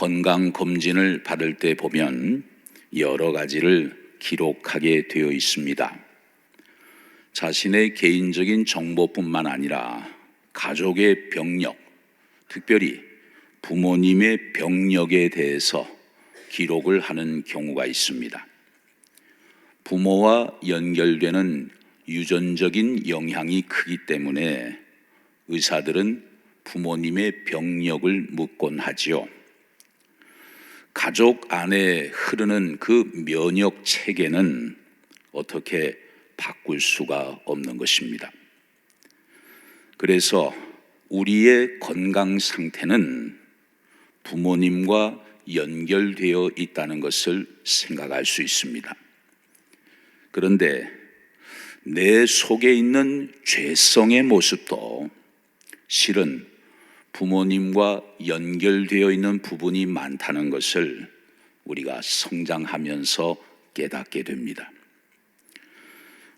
건강검진을 받을 때 보면 여러 가지를 기록하게 되어 있습니다. 자신의 개인적인 정보뿐만 아니라 가족의 병력, 특별히 부모님의 병력에 대해서 기록을 하는 경우가 있습니다. 부모와 연결되는 유전적인 영향이 크기 때문에 의사들은 부모님의 병력을 묻곤 하지요. 가족 안에 흐르는 그 면역 체계는 어떻게 바꿀 수가 없는 것입니다. 그래서 우리의 건강 상태는 부모님과 연결되어 있다는 것을 생각할 수 있습니다. 그런데 내 속에 있는 죄성의 모습도 실은 부모님과 연결되어 있는 부분이 많다는 것을 우리가 성장하면서 깨닫게 됩니다.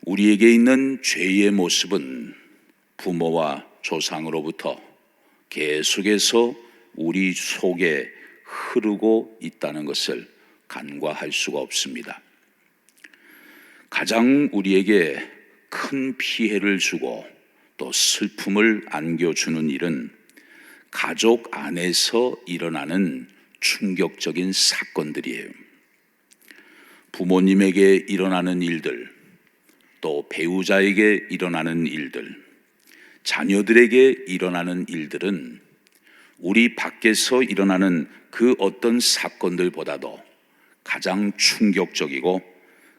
우리에게 있는 죄의 모습은 부모와 조상으로부터 계속해서 우리 속에 흐르고 있다는 것을 간과할 수가 없습니다. 가장 우리에게 큰 피해를 주고 또 슬픔을 안겨주는 일은 가족 안에서 일어나는 충격적인 사건들이에요. 부모님에게 일어나는 일들, 또 배우자에게 일어나는 일들, 자녀들에게 일어나는 일들은 우리 밖에서 일어나는 그 어떤 사건들보다도 가장 충격적이고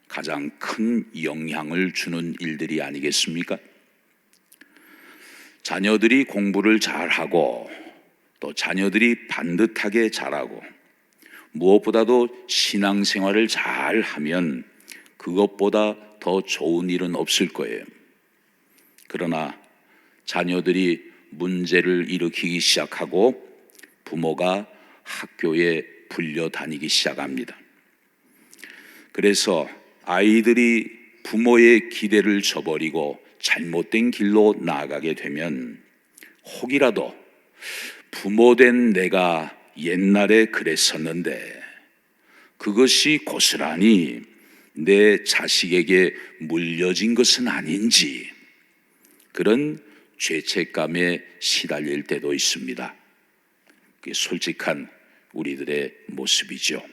가장 큰 영향을 주는 일들이 아니겠습니까? 자녀들이 공부를 잘하고 또 자녀들이 반듯하게 자라고 무엇보다도 신앙생활을 잘하면 그것보다 더 좋은 일은 없을 거예요. 그러나 자녀들이 문제를 일으키기 시작하고 부모가 학교에 불려다니기 시작합니다. 그래서 아이들이 부모의 기대를 저버리고 잘못된 길로 나아가게 되면 혹이라도 부모된 내가 옛날에 그랬었는데 그것이 고스란히 내 자식에게 물려진 것은 아닌지 그런 죄책감에 시달릴 때도 있습니다. 그게 솔직한 우리들의 모습이죠.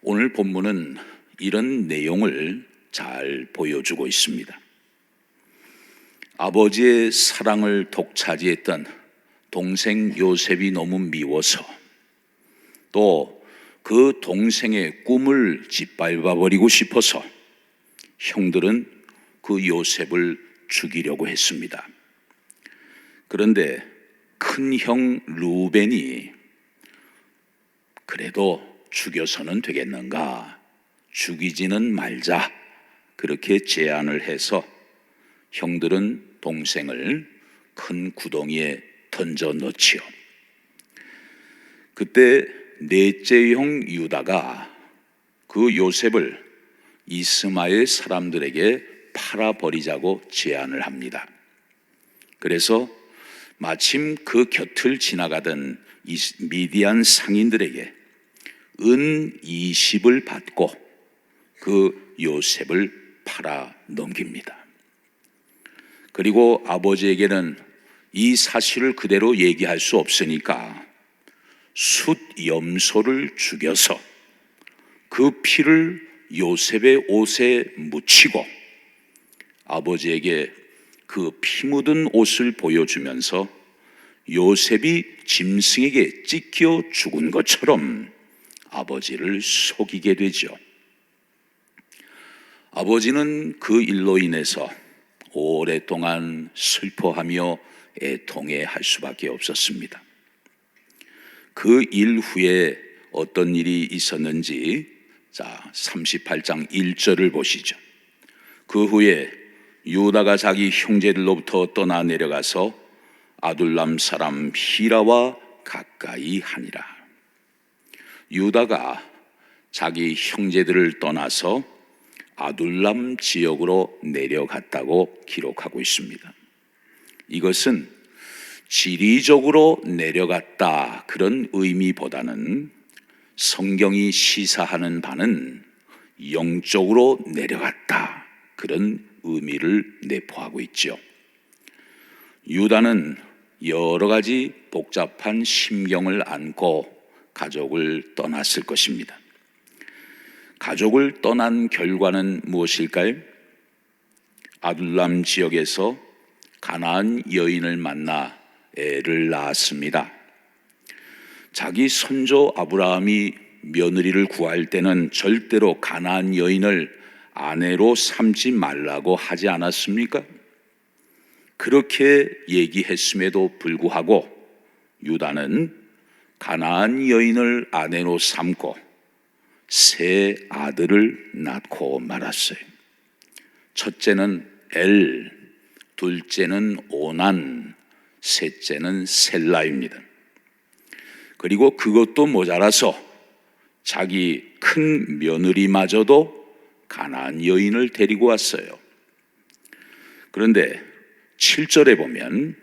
오늘 본문은 이런 내용을 잘 보여주고 있습니다. 아버지의 사랑을 독차지했던 동생 요셉이 너무 미워서 또 그 동생의 꿈을 짓밟아버리고 싶어서 형들은 그 요셉을 죽이려고 했습니다. 그런데 큰 형 루벤이 그래도 죽여서는 되겠는가? 죽이지는 말자. 그렇게 제안을 해서 형들은 동생을 큰 구덩이에 던져 넣지요. 그때 넷째 형 유다가 그 요셉을 이스마엘 사람들에게 팔아버리자고 제안을 합니다. 그래서 마침 그 곁을 지나가던 미디안 상인들에게 은 20을 받고 그 요셉을 팔아 넘깁니다. 그리고 아버지에게는 이 사실을 그대로 얘기할 수 없으니까 숫 염소를 죽여서 그 피를 요셉의 옷에 묻히고 아버지에게 그 피 묻은 옷을 보여주면서 요셉이 짐승에게 찢겨 죽은 것처럼 아버지를 속이게 되죠. 아버지는 그 일로 인해서 오랫동안 슬퍼하며 애통해할 수밖에 없었습니다. 그 일 후에 어떤 일이 있었는지 38장 1절을 보시죠. 그 후에 유다가 자기 형제들로부터 떠나 내려가서 아둘람 사람 히라와 가까이 하니라. 유다가 자기 형제들을 떠나서 아둘람 지역으로 내려갔다고 기록하고 있습니다. 이것은 지리적으로 내려갔다 그런 의미보다는 성경이 시사하는 바는 영적으로 내려갔다 그런 의미를 내포하고 있죠. 유다는 여러 가지 복잡한 심경을 안고 가족을 떠났을 것입니다. 가족을 떠난 결과는 무엇일까요? 아둘람 지역에서 가나안 여인을 만나 애를 낳았습니다. 자기 선조 아브라함이 며느리를 구할 때는 절대로 가나안 여인을 아내로 삼지 말라고 하지 않았습니까? 그렇게 얘기했음에도 불구하고 유다는 가나안 여인을 아내로 삼고 세 아들을 낳고 말았어요. 첫째는 엘, 둘째는 오난, 셋째는 셀라입니다. 그리고 그것도 모자라서 자기 큰 며느리마저도 가나안 여인을 데리고 왔어요. 그런데 7절에 보면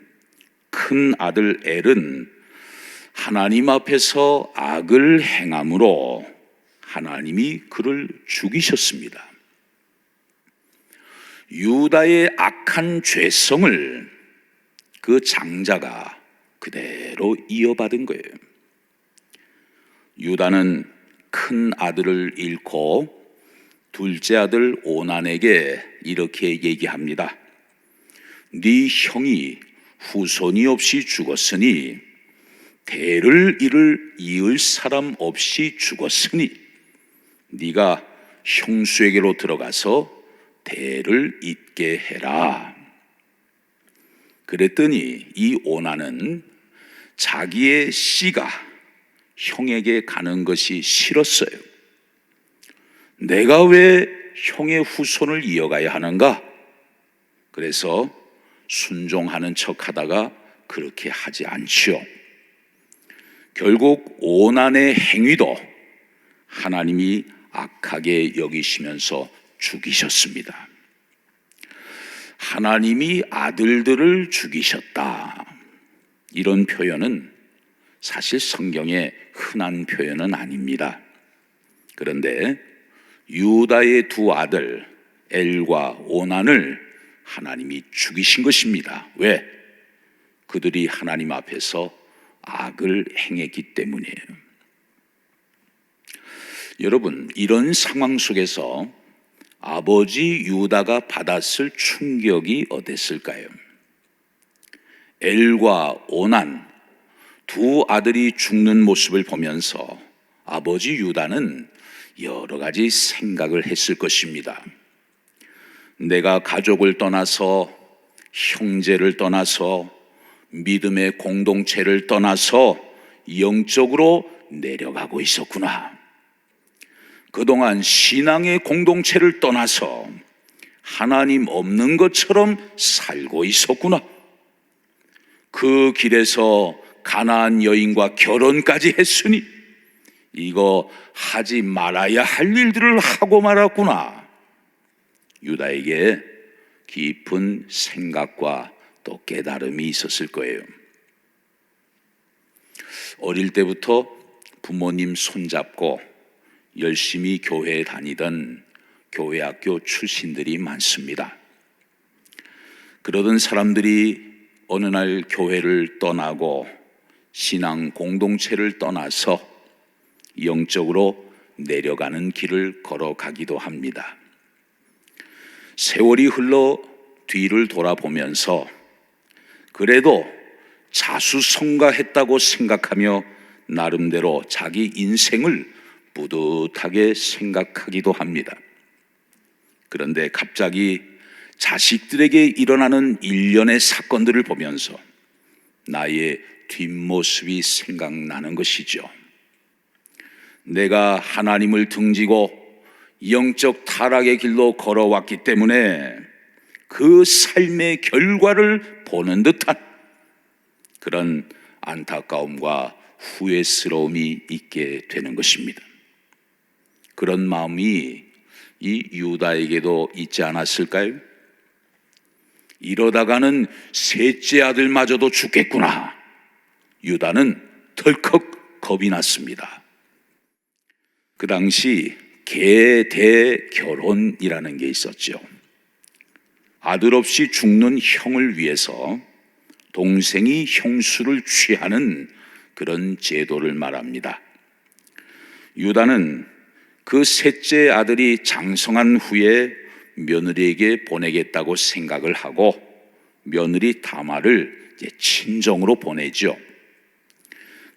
큰 아들 엘은 하나님 앞에서 악을 행함으로 하나님이 그를 죽이셨습니다. 유다의 악한 죄성을 그 장자가 그대로 이어받은 거예요. 유다는 큰 아들을 잃고 둘째 아들 오난에게 이렇게 얘기합니다. 네 형이 후손이 없이 죽었으니 대를 이을 사람 없이 죽었으니 네가 형수에게로 들어가서 대를 잇게 해라. 그랬더니 이 오난은 자기의 씨가 형에게 가는 것이 싫었어요. 내가 왜 형의 후손을 이어가야 하는가? 그래서 순종하는 척 하다가 그렇게 하지 않지요. 결국 오난의 행위도 하나님이 악하게 여기시면서 죽이셨습니다. 하나님이 아들들을 죽이셨다. 이런 표현은 사실 성경에 흔한 표현은 아닙니다. 그런데 유다의 두 아들 엘과 오난을 하나님이 죽이신 것입니다. 왜? 그들이 하나님 앞에서 악을 행했기 때문이에요. 여러분, 이런 상황 속에서 아버지 유다가 받았을 충격이 어땠을까요? 엘과 오난 두 아들이 죽는 모습을 보면서 아버지 유다는 여러 가지 생각을 했을 것입니다. 내가 가족을 떠나서, 형제를 떠나서, 믿음의 공동체를 떠나서 영적으로 내려가고 있었구나. 그동안 신앙의 공동체를 떠나서 하나님 없는 것처럼 살고 있었구나. 그 길에서 가나안 여인과 결혼까지 했으니 이거 하지 말아야 할 일들을 하고 말았구나. 유다에게 깊은 생각과 또 깨달음이 있었을 거예요. 어릴 때부터 부모님 손잡고 열심히 교회에 다니던 교회 학교 출신들이 많습니다. 그러던 사람들이 어느 날 교회를 떠나고 신앙 공동체를 떠나서 영적으로 내려가는 길을 걸어가기도 합니다. 세월이 흘러 뒤를 돌아보면서 그래도 자수성가했다고 생각하며 나름대로 자기 인생을 뿌듯하게 생각하기도 합니다. 그런데 갑자기 자식들에게 일어나는 일련의 사건들을 보면서 나의 뒷모습이 생각나는 것이죠. 내가 하나님을 등지고 영적 타락의 길로 걸어왔기 때문에 그 삶의 결과를 보는 듯한 그런 안타까움과 후회스러움이 있게 되는 것입니다. 그런 마음이 이 유다에게도 있지 않았을까요? 이러다가는 셋째 아들마저도 죽겠구나. 유다는 덜컥 겁이 났습니다. 그 당시 계대결혼이라는 게 있었죠. 아들 없이 죽는 형을 위해서 동생이 형수를 취하는 그런 제도를 말합니다. 유다는 그 셋째 아들이 장성한 후에 며느리에게 보내겠다고 생각을 하고 며느리 다말을 친정으로 보내죠.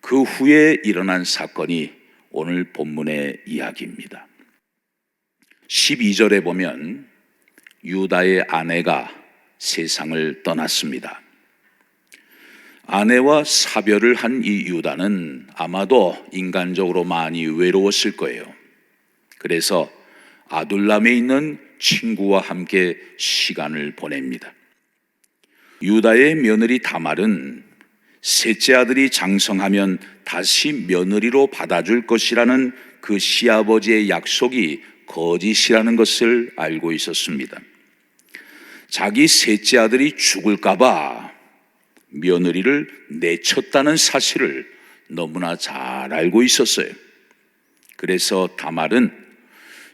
그 후에 일어난 사건이 오늘 본문의 이야기입니다. 12절에 보면 유다의 아내가 세상을 떠났습니다. 아내와 사별을 한 이 유다는 아마도 인간적으로 많이 외로웠을 거예요. 그래서 아둘람에 있는 친구와 함께 시간을 보냅니다. 유다의 며느리 다말은 셋째 아들이 장성하면 다시 며느리로 받아줄 것이라는 그 시아버지의 약속이 거짓이라는 것을 알고 있었습니다. 자기 셋째 아들이 죽을까봐 며느리를 내쳤다는 사실을 너무나 잘 알고 있었어요. 그래서 다말은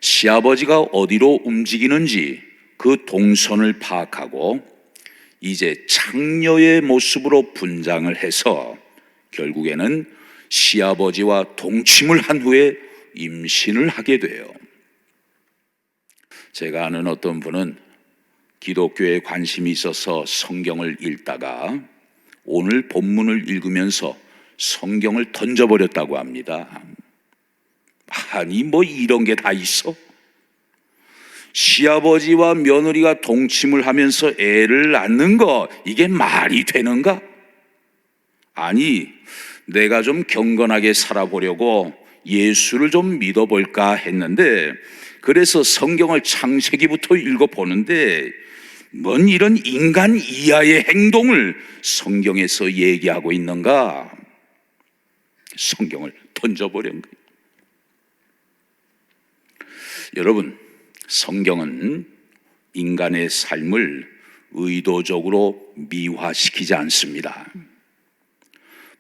시아버지가 어디로 움직이는지 그 동선을 파악하고 이제 창녀의 모습으로 분장을 해서 결국에는 시아버지와 동침을 한 후에 임신을 하게 돼요. 제가 아는 어떤 분은 기독교에 관심이 있어서 성경을 읽다가 오늘 본문을 읽으면서 성경을 던져버렸다고 합니다. 아니 뭐 이런 게 다 있어? 시아버지와 며느리가 동침을 하면서 애를 낳는 거 이게 말이 되는가? 아니 내가 좀 경건하게 살아보려고 예수를 좀 믿어볼까 했는데 그래서 성경을 창세기부터 읽어보는데 뭔 이런 인간 이하의 행동을 성경에서 얘기하고 있는가? 성경을 던져버린 거예요. 여러분, 성경은 인간의 삶을 의도적으로 미화시키지 않습니다.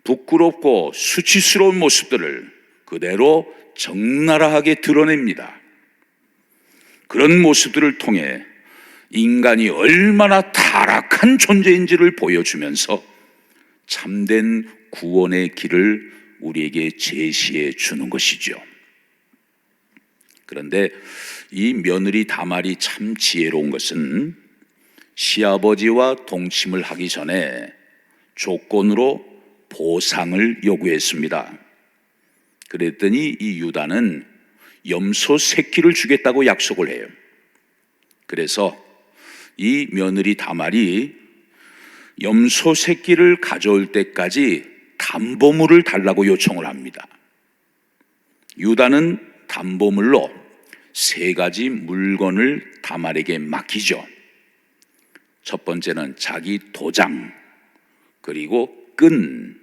부끄럽고 수치스러운 모습들을 그대로 적나라하게 드러냅니다. 그런 모습들을 통해 인간이 얼마나 타락한 존재인지를 보여주면서 참된 구원의 길을 우리에게 제시해 주는 것이죠. 그런데 이 며느리 다말이 참 지혜로운 것은 시아버지와 동침을 하기 전에 조건으로 보상을 요구했습니다. 그랬더니 이 유다는 염소 새끼를 주겠다고 약속을 해요. 그래서 이 며느리 다말이 염소 새끼를 가져올 때까지 담보물을 달라고 요청을 합니다. 유다는 담보물로 3가지 물건을 다말에게 맡기죠. 첫 번째는 자기 도장, 그리고 끈,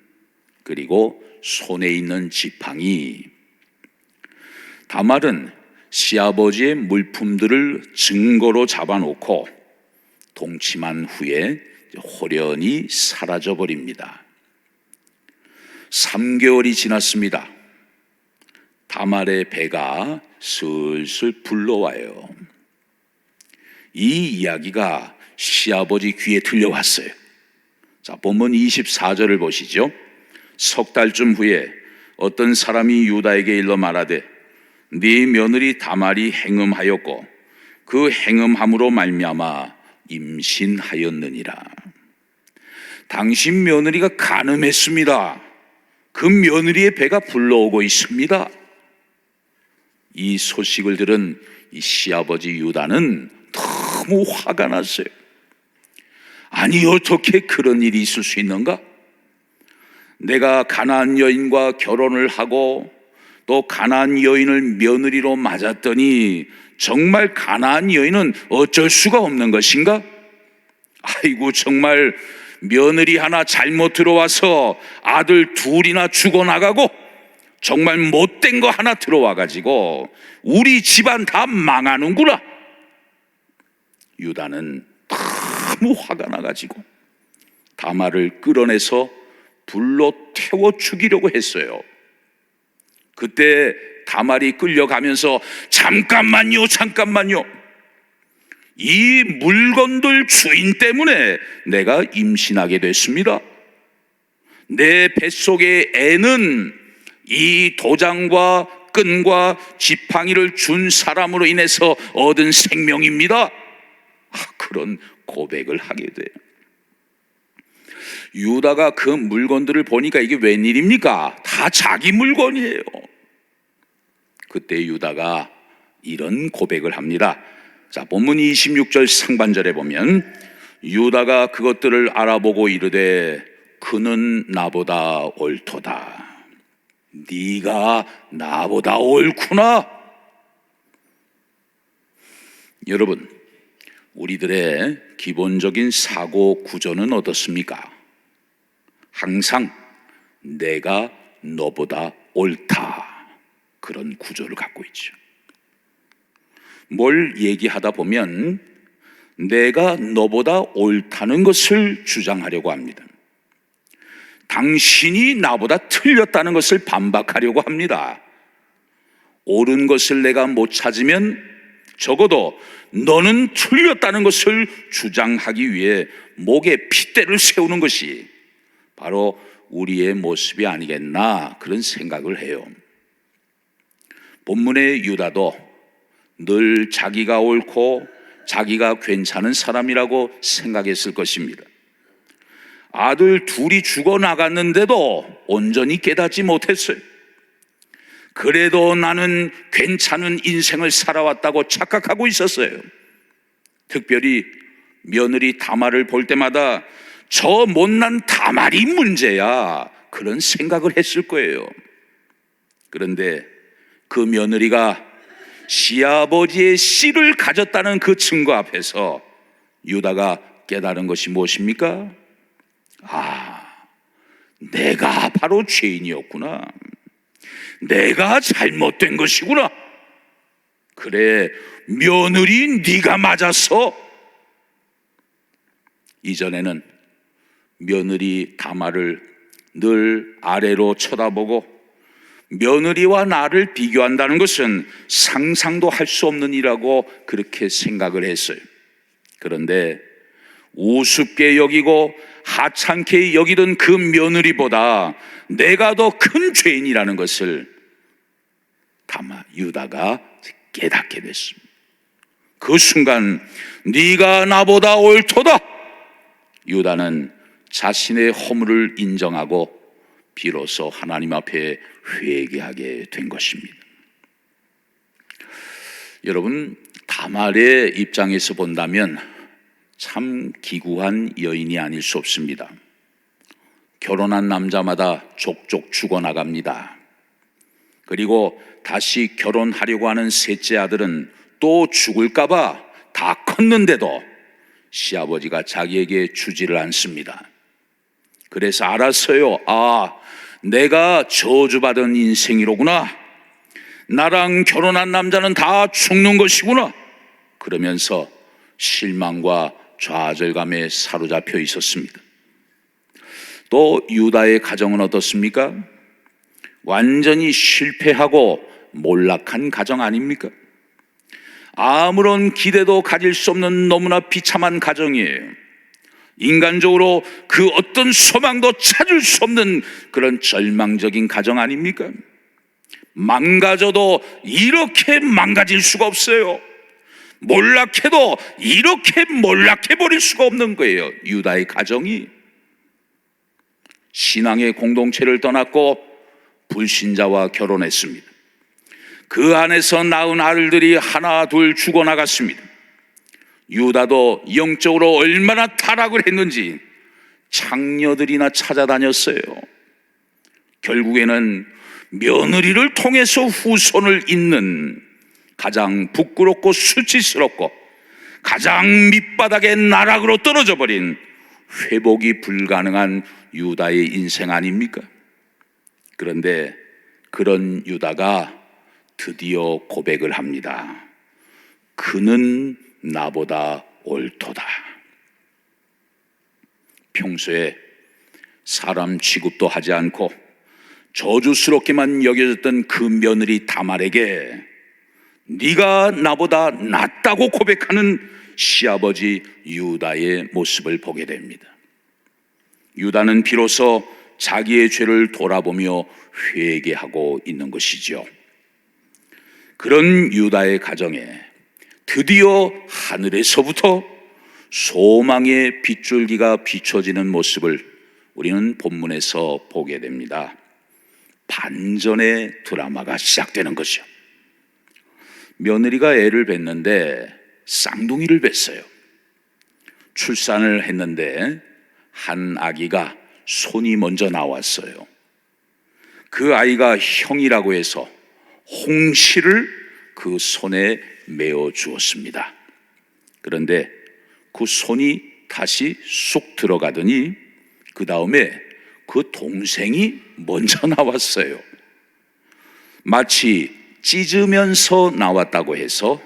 그리고 손에 있는 지팡이. 다말은 시아버지의 물품들을 증거로 잡아놓고 동침한 후에 호련히 사라져 버립니다. 3개월이 지났습니다. 다말의 배가 슬슬 불러와요. 이 이야기가 시아버지 귀에 들려왔어요. 자, 본문 24절을 보시죠. 석 달쯤 후에 어떤 사람이 유다에게 일러 말하되 네 며느리 다말이 행음하였고 그 행음함으로 말미암아 임신하였느니라. 당신 며느리가 간음했습니다. 그 며느리의 배가 불러오고 있습니다. 이 소식을 들은 이 시아버지 유다는 너무 화가 났어요. 아니 어떻게 그런 일이 있을 수 있는가? 내가 가나안 여인과 결혼을 하고 또 가나안 여인을 며느리로 맞았더니 정말 가나안 여인은 어쩔 수가 없는 것인가? 아이고 정말 며느리 하나 잘못 들어와서 아들 2이나 죽어나가고 정말 못된 거 하나 들어와가지고 우리 집안 다 망하는구나. 유다는 너무 화가 나가지고 다말을 끌어내서 불로 태워 죽이려고 했어요. 그때 다말이 끌려가면서 잠깐만요, 잠깐만요. 이 물건들 주인 때문에 내가 임신하게 됐습니다. 내 뱃속의 애는 이 도장과 끈과 지팡이를 준 사람으로 인해서 얻은 생명입니다. 그런 고백을 하게 돼요. 유다가 그 물건들을 보니까 이게 웬일입니까? 다 자기 물건이에요. 그때 유다가 이런 고백을 합니다. 자, 본문 26절 상반절에 보면 유다가 그것들을 알아보고 이르되 그는 나보다 옳도다. 네가 나보다 옳구나. 여러분, 우리들의 기본적인 사고 구조는 어떻습니까? 항상 내가 너보다 옳다, 그런 구조를 갖고 있죠. 뭘 얘기하다 보면 내가 너보다 옳다는 것을 주장하려고 합니다. 당신이 나보다 틀렸다는 것을 반박하려고 합니다. 옳은 것을 내가 못 찾으면 적어도 너는 틀렸다는 것을 주장하기 위해 목에 핏대를 세우는 것이 바로 우리의 모습이 아니겠나, 그런 생각을 해요. 본문의 유다도 늘 자기가 옳고 자기가 괜찮은 사람이라고 생각했을 것입니다. 아들 둘이 죽어나갔는데도 온전히 깨닫지 못했어요. 그래도 나는 괜찮은 인생을 살아왔다고 착각하고 있었어요. 특별히 며느리 다말을 볼 때마다 저 못난 다말이 문제야, 그런 생각을 했을 거예요. 그런데 그 며느리가 시아버지의 씨를 가졌다는 그 증거 앞에서 유다가 깨달은 것이 무엇입니까? 내가 바로 죄인이었구나. 내가 잘못된 것이구나. 그래, 며느리 네가 맞았어. 이전에는 며느리 다말을 늘 아래로 쳐다보고 며느리와 나를 비교한다는 것은 상상도 할 수 없는 일이라고 그렇게 생각을 했어요. 그런데 우습게 여기고 하찮게 여기던 그 며느리보다 내가 더 큰 죄인이라는 것을 유다가 깨닫게 됐습니다. 그 순간 네가 나보다 옳도다. 유다는 자신의 허물을 인정하고 비로소 하나님 앞에 회개하게 된 것입니다. 여러분, 다말의 입장에서 본다면 참 기구한 여인이 아닐 수 없습니다. 결혼한 남자마다 족족 죽어나갑니다. 그리고 다시 결혼하려고 하는 셋째 아들은 또 죽을까봐 다 컸는데도 시아버지가 자기에게 주지를 않습니다. 그래서 알았어요. 내가 저주받은 인생이로구나. 나랑 결혼한 남자는 다 죽는 것이구나. 그러면서 실망과 좌절감에 사로잡혀 있었습니다. 또 유다의 가정은 어떻습니까? 완전히 실패하고 몰락한 가정 아닙니까? 아무런 기대도 가질 수 없는 너무나 비참한 가정이에요. 인간적으로 그 어떤 소망도 찾을 수 없는 그런 절망적인 가정 아닙니까? 망가져도 이렇게 망가질 수가 없어요. 몰락해도 이렇게 몰락해버릴 수가 없는 거예요. 유다의 가정이 신앙의 공동체를 떠났고 불신자와 결혼했습니다. 그 안에서 낳은 아들들이 하나 둘 죽어나갔습니다. 유다도 영적으로 얼마나 타락을 했는지 장녀들이나 찾아다녔어요. 결국에는 며느리를 통해서 후손을 잇는 가장 부끄럽고 수치스럽고 가장 밑바닥의 나락으로 떨어져 버린 회복이 불가능한 유다의 인생 아닙니까? 그런데 그런 유다가 드디어 고백을 합니다. 그는 나보다 옳도다. 평소에 사람 취급도 하지 않고 저주스럽게만 여겨졌던 그 며느리 다말에게 네가 나보다 낫다고 고백하는 시아버지 유다의 모습을 보게 됩니다. 유다는 비로소 자기의 죄를 돌아보며 회개하고 있는 것이죠. 그런 유다의 가정에 드디어 하늘에서부터 소망의 빗줄기가 비춰지는 모습을 우리는 본문에서 보게 됩니다. 반전의 드라마가 시작되는 거죠. 며느리가 애를 뱄는데 쌍둥이를 뱄어요. 출산을 했는데 한 아기가 손이 먼저 나왔어요. 그 아이가 형이라고 해서 홍시를 그 손에 메어 주었습니다. 그런데 그 손이 다시 쑥 들어가더니 그 다음에 그 동생이 먼저 나왔어요. 마치 찢으면서 나왔다고 해서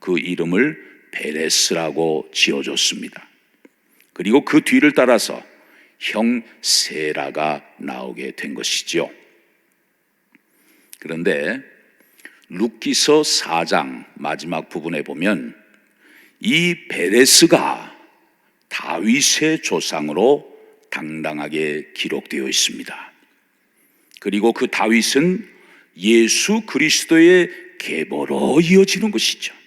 그 이름을 베레스라고 지어줬습니다. 그리고 그 뒤를 따라서 형 세라가 나오게 된 것이죠. 그런데 룻기서 4장 마지막 부분에 보면 이 베레스가 다윗의 조상으로 당당하게 기록되어 있습니다. 그리고 그 다윗은 예수 그리스도의 계보로 이어지는 것이죠.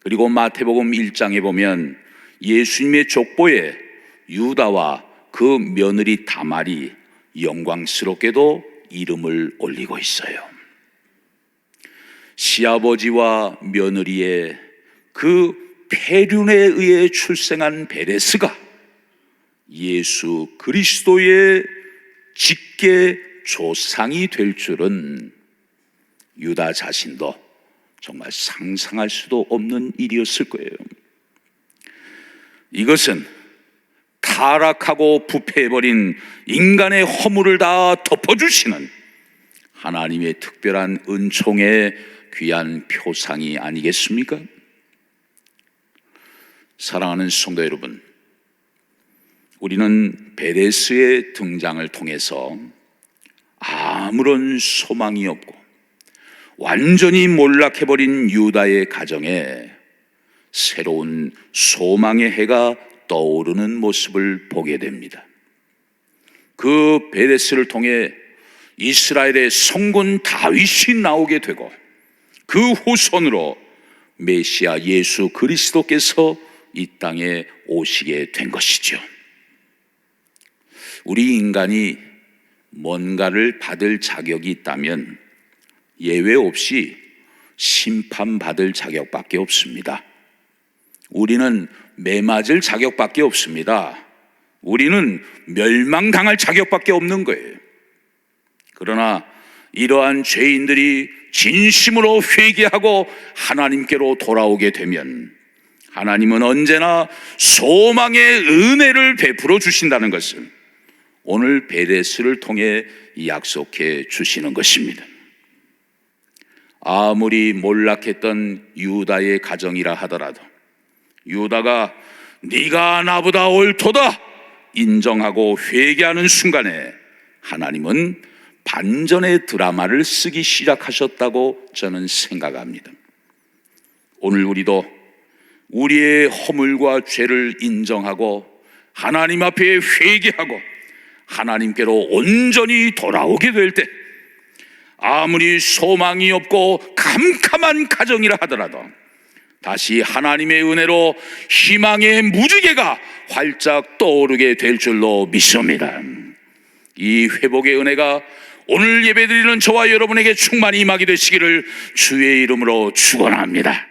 그리고 마태복음 1장에 보면 예수님의 족보에 유다와 그 며느리 다말이 영광스럽게도 이름을 올리고 있어요. 시아버지와 며느리의 그 폐륜에 의해 출생한 베레스가 예수 그리스도의 직계 조상이 될 줄은 유다 자신도 정말 상상할 수도 없는 일이었을 거예요. 이것은 타락하고 부패해버린 인간의 허물을 다 덮어주시는 하나님의 특별한 은총의 귀한 표상이 아니겠습니까? 사랑하는 성도 여러분, 우리는 베레스의 등장을 통해서 아무런 소망이 없고 완전히 몰락해버린 유다의 가정에 새로운 소망의 해가 떠오르는 모습을 보게 됩니다. 그 베레스를 통해 이스라엘의 성군 다윗이 나오게 되고 그 후손으로 메시아 예수 그리스도께서 이 땅에 오시게 된 것이죠. 우리 인간이 뭔가를 받을 자격이 있다면 예외 없이 심판받을 자격밖에 없습니다. 우리는 매맞을 자격밖에 없습니다. 우리는 멸망당할 자격밖에 없는 거예요. 그러나 이러한 죄인들이 진심으로 회개하고 하나님께로 돌아오게 되면 하나님은 언제나 소망의 은혜를 베풀어 주신다는 것을 오늘 베레스를 통해 약속해 주시는 것입니다. 아무리 몰락했던 유다의 가정이라 하더라도 유다가 네가 나보다 옳도다 인정하고 회개하는 순간에 하나님은 반전의 드라마를 쓰기 시작하셨다고 저는 생각합니다. 오늘 우리도 우리의 허물과 죄를 인정하고 하나님 앞에 회개하고 하나님께로 온전히 돌아오게 될 때 아무리 소망이 없고 캄캄한 가정이라 하더라도 다시 하나님의 은혜로 희망의 무지개가 활짝 떠오르게 될 줄로 믿습니다. 이 회복의 은혜가 오늘 예배드리는 저와 여러분에게 충만히 임하게 되시기를 주의 이름으로 축원합니다.